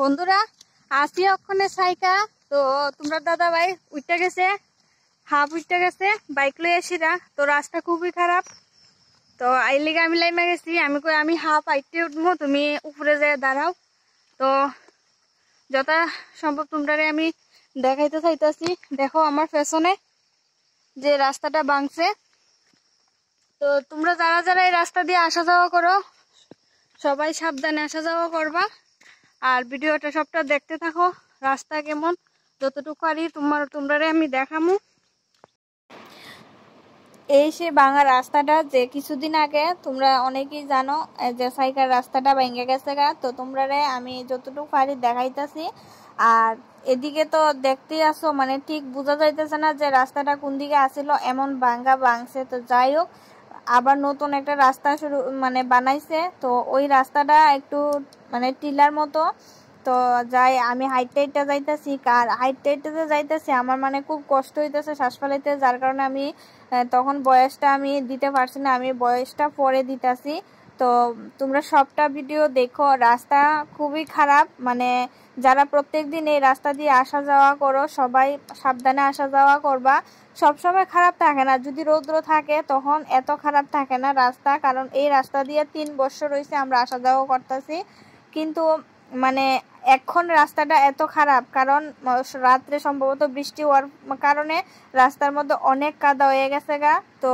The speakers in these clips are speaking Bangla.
বন্ধুরা আসি ওখানে সাইকা তো তোমরা দাদা ভাই উঠতে গেছে হাফ উঠতে গেছে বাইক লই আসিরা তো রাস্তা খুবই খারাপ তো আইলিগে আমি লাইমা গেছি আমি কই আমি হাফ আইতে উঠবো তুমি উপরে যায় দাঁড়াও তো যথা সম্ভব তোমরারে আমি দেখাইতে চাইতাছি দেখো আমার পেছনে যে রাস্তাটা ভাঙছে তো তোমরা যারা যারা এই রাস্তা দিয়ে আসা যাওয়া করো সবাই সাবধানে আসা যাওয়া করবা আর ভিডিওটা সবটা দেখতে থাকো রাস্তা কেমন যতটুকু পারি তোমরারে আমি দেখামু এই সে ভাঙা রাস্তাটা যে কিছুদিন আগে তোমরা অনেকেই জানো যে সাইকার রাস্তাটা ভেঙে গেছে গা তো তোমরারে আমি যতটুকু পারি দেখাইতাছি আর এদিকে তো দেখতেই আসো মানে ঠিক বোঝা যাইতেছে না যে রাস্তাটা কোন দিকে আসিল এমন ভাঙছে তো যাই হোক আবার নতুন একটা রাস্তা শুরু মানে বানাইছে তো ওই রাস্তাটা একটু মানে টিলার মতো তো যাই আমি হাইটটা যাইতেছি আর হাইটটা যাইতেছি আমার মানে খুব কষ্ট হইতেছে শ্বাস ফেলাইতে যার কারণে আমি তখন বয়সটা আমি দিতে পারছি না আমি বয়সটা পরে দিতেছি তো তোমরা সবটা ভিডিও দেখো রাস্তা খুবই খারাপ মানে যারা প্রত্যেকদিন এই রাস্তা দিয়ে আসা যাওয়া করো সবাই সাবধানে আসা যাওয়া করবা সবসময় খারাপ থাকে না যদি রৌদ্র থাকে তখন এত খারাপ থাকে না রাস্তা কারণ এই রাস্তা দিয়ে 3 বছর হয়েছে আমরা আসা যাওয়া করতেছি কিন্তু মানে এখন রাস্তাটা এত খারাপ কারণ রাত্রে সম্ভবত বৃষ্টি হওয়ার কারণে রাস্তার মধ্যে অনেক কাদা হয়ে গেছে গা তো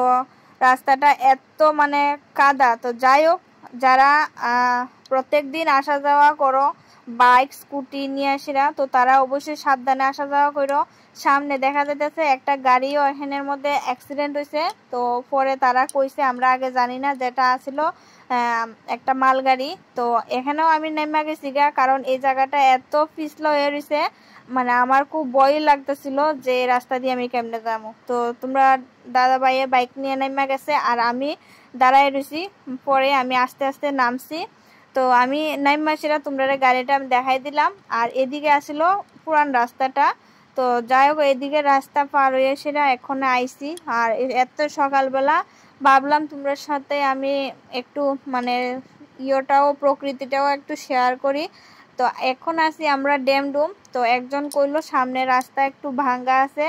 রাস্তাটা এত মানে কাদা তো যাই হোক যারা প্রত্যেকদিন আসা যাওয়া করো বাইক স্কুটি নিয়ে আসিরা তো তারা অবশ্যই সাবধানে আসা যাওয়া করো সামনে দেখা যাইতেছে একটা গাড়িও এখানের মধ্যে অ্যাক্সিডেন্ট হয়েছে তো পরে তারা কইছে আমরা আগে জানি না যেটা ছিল একটা মালগাড়ি তো এখানেও আমি নেমে গেছি গা কারণ এই জায়গাটা এত পিছলা হয়ে রয়েছে মানে আমার খুব ভয় লাগতেছিল যে রাস্তা দিয়ে আমি কেমনে যাবো তো তোমরা দাদা ভাইয়ের বাইক নিয়ে নেমে গেছে আর আমি দাঁড়ায় রয়েছি পরে আমি আস্তে আস্তে নামছি তো আমি নাইমাসিরা তোমরা গাড়িটা আমি দেখাই দিলাম আর এদিকে আসলো পুরান রাস্তাটা তো যাই হোক এদিকে রাস্তা পার হয়ে সেটা এখন আইছি আর এত সকালবেলা ভাবলাম তোমরা সাথে আমি একটু মানে ইয়েটাও প্রকৃতিটাও একটু শেয়ার করি তো এখন আসি আমরা ড্যামডুম তো একজন কইলো সামনে রাস্তা একটু ভাঙ্গা আছে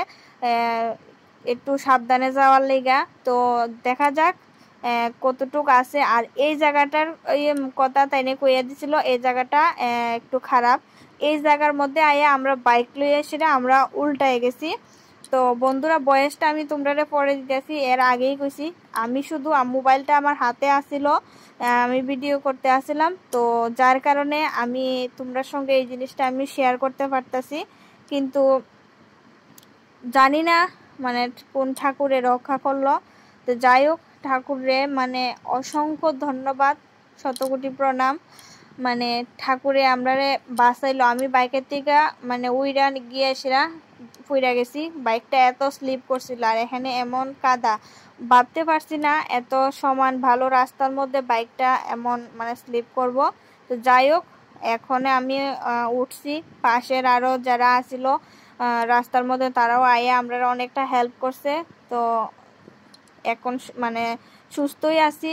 একটু সাবধানে যাওয়ার লেগা তো দেখা যাক কতটুক আছে আর এই জায়গাটার ওই কথা তাইনে কইয়া দিছিল এই জায়গাটা একটু খারাপ এই জায়গার মধ্যে আয়া আমরা বাইক লইয়া এসে আমরা উল্টায় গেছি তো বন্ধুরা বয়সটা আমি তোমরা পরে দিতেছি এর আগেই কইছি আমি শুধু মোবাইলটা আমার হাতে আসিল আমি ভিডিও করতে আসছিলাম তো যার কারণে আমি তোমরা সঙ্গে এই জিনিসটা আমি শেয়ার করতে পারতাছি কিন্তু জানি না মানে কোন ঠাকুরে রক্ষা করলো তো যাই হোক ঠাকুরে মানে অসংখ্য ধন্যবাদ শতকোটি প্রণাম মানে ঠাকুরে আমরা বাঁচাইলো আমি বাইকের থেকে মানে উইরা গিয়ে এসেরা ফুইরা গেছি বাইকটা এত স্লিপ করছিল আর এখানে এমন কাদা ভাবতে পারছি না এত সমান ভালো রাস্তার মধ্যে বাইকটা এমন মানে স্লিপ করব তো যাই হোক এখন আমি উঠছি পাশের আরো যারা আছিল রাস্তার মধ্যে তারাও আইয়া আমরা অনেকটা হেল্প করছে তো এখন মানে সুস্থই আছি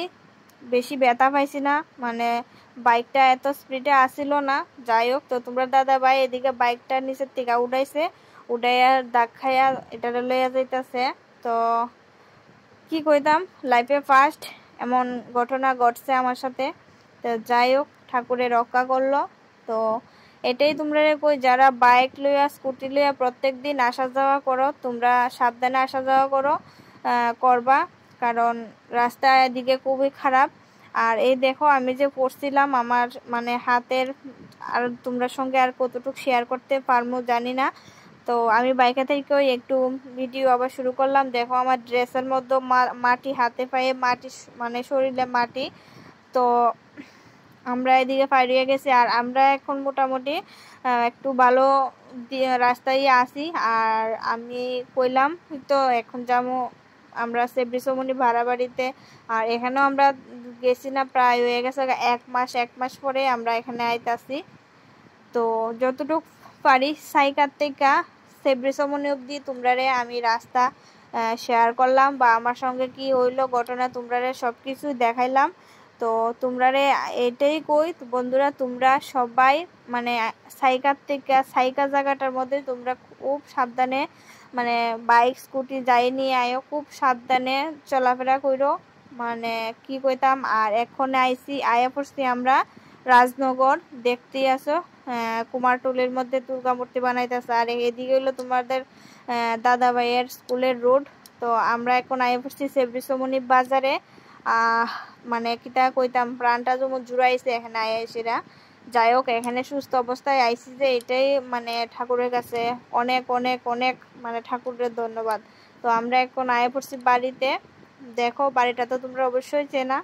বেশি ব্যথা পাইছি না মানে বাইকটা এত স্পিডে আসিল না যাই হোক তো তোমরা দাদা ভাই এদিকে বাইকটা নিচের থেকে উঠাইছে উঠাইয়া দাগ খাইয়া এটা লইয়া যাইতেছে তো কি কইতাম লাইফে ফার্স্ট এমন ঘটনা ঘটছে আমার সাথে তো যাই হোক ঠাকুরে রক্ষা করলো তো এটাই তোমরা কই যারা বাইক লইয়া স্কুটি লইয়া প্রত্যেকদিন আসা যাওয়া করো তোমরা সাবধানে আসা যাওয়া করবা কারণ রাস্তা এদিকে খুবই খারাপ আর এই দেখো আমি যে পড়ছিলাম আমার মানে হাতের আর তোমরা সঙ্গে আর কতটুকু শেয়ার করতে পারবো জানি না তো আমি বাইকে থেকেও একটু ভিডিও আবার শুরু করলাম দেখো আমার ড্রেসের মধ্যে মাটি হাতে পায়ে মাটি মানে শরীরে মাটি তো আমরা এদিকে পাড়িয়ে গেছি আর আমরা এখন মোটামুটি একটু ভালো রাস্তায় আসি আর আমি কইলাম তো এখন যাবো আমরা সেব্রিসমণি ভাড়া বাড়িতে আর এখানেও আমরা গেছি না প্রায় হয়ে গেছে 1 মাস পরে আমরা এখানে আইতাছি তো যতটুকু পারি সাইকার থেকে সেব্রিসমণি অবধি তোমরারে আমি রাস্তা শেয়ার করলাম বা আমার সঙ্গে কি হইলো ঘটনা তোমরারে সবকিছু দেখাইলাম তো তোমরারে এটাই কই বন্ধুরা, তোমরা সবাই মানে সাইকা জায়গাটার মধ্যে তোমরা খুব সাবধানে মানে বাইক স্কুটি যাই নিয়ে আয়ো, খুব সাবধানে চলাফেরা করো। মানে কি কইতাম, আর এখন আয়া পড়ছি আমরা রাজনগর, দেখতেই আছো কুমারটুলির মধ্যে দুর্গা মূর্তি বানাইতেছে, আর এদিকে হলো তোমাদের দাদা ভাইয়ের স্কুলের রোড। তো আমরা এখন আয়া পড়ছি সেব্রিসমণি বাজারে। মানে কিতা কইতাম, প্রাণটা যেমন জুড়াইছে এখানে আইসিরা। যাই হোক, এখানে সুস্থ অবস্থায় আইসি যে এটাই মানে ঠাকুরের কাছে অনেক অনেক অনেক মানে ঠাকুরের ধন্যবাদ। তো আমরা এখন আয়া পড়ছি বাড়িতে। দেখো বাড়িটা তো তোমরা অবশ্যই চেনা।